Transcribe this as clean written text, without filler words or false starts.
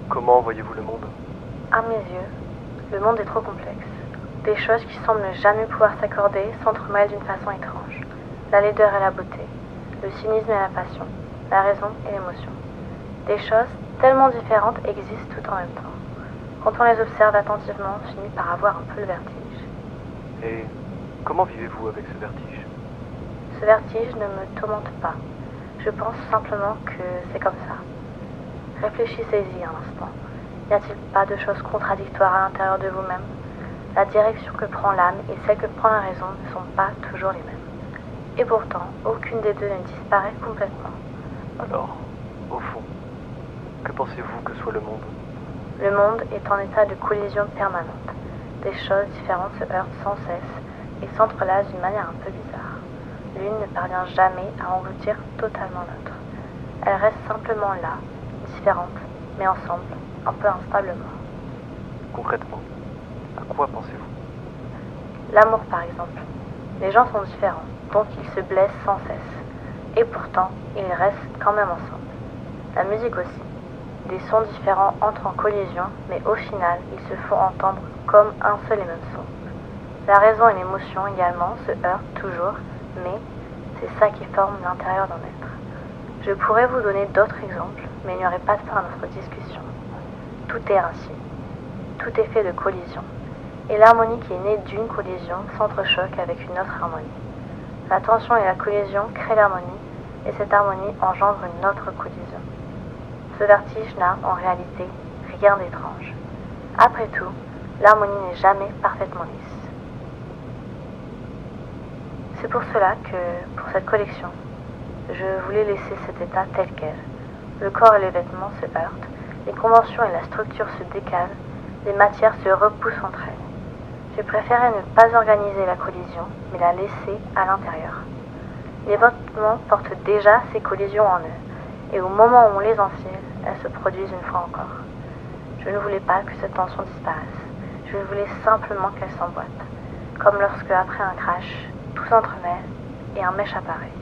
Comment voyez-vous le monde? À mes yeux, le monde est trop complexe. Des choses qui semblent ne jamais pouvoir s'accorder s'entremêlent d'une façon étrange. La laideur et la beauté, le cynisme et la passion, la raison et l'émotion. Des choses tellement différentes existent tout en même temps. Quand on les observe attentivement, on finit par avoir un peu le vertige. Et comment vivez-vous avec ce vertige? Ce vertige ne me tourmente pas. Je pense simplement que c'est comme ça. Réfléchissez-y un instant. N'y a-t-il pas de choses contradictoires à l'intérieur de vous-même? La direction que prend l'âme et celle que prend la raison ne sont pas toujours les mêmes. Et pourtant, aucune des deux ne disparaît complètement. Alors, au fond, que pensez-vous que soit le monde? Le monde est en état de collision permanente. Des choses différentes se heurtent sans cesse et s'entrelacent d'une manière un peu bizarre. L'une ne parvient jamais à engloutir totalement l'autre. Elle reste simplement là, différente, mais ensemble, un peu instablement. Concrètement, à quoi pensez-vous? L'amour, par exemple. Les gens sont différents, donc ils se blessent sans cesse. Et pourtant, ils restent quand même ensemble. La musique aussi. Des sons différents entrent en collision, mais au final, ils se font entendre comme un seul et même son. La raison et l'émotion également se heurtent toujours, mais c'est ça qui forme l'intérieur d'un être. Je pourrais vous donner d'autres exemples, mais il n'y aurait pas de fin à notre discussion. Tout est ainsi. Tout est fait de collision. Et l'harmonie qui est née d'une collision s'entrechoque avec une autre harmonie. La tension et la collision créent l'harmonie, et cette harmonie engendre une autre collision. Ce vertige n'a, en réalité, rien d'étrange. Après tout, l'harmonie n'est jamais parfaitement lisse. C'est pour cela que, pour cette collection, je voulais laisser cet état tel quel. Le corps et les vêtements se heurtent, les conventions et la structure se décalent, les matières se repoussent entre elles. J'ai préféré ne pas organiser la collision, mais la laisser à l'intérieur. Les vêtements portent déjà ces collisions en eux, et au moment où on les enfile, elles se produisent une fois encore. Je ne voulais pas que cette tension disparaisse. Je voulais simplement qu'elle s'emboîte, comme lorsque, après un crash, tout s'entremêle et un mèche apparaît.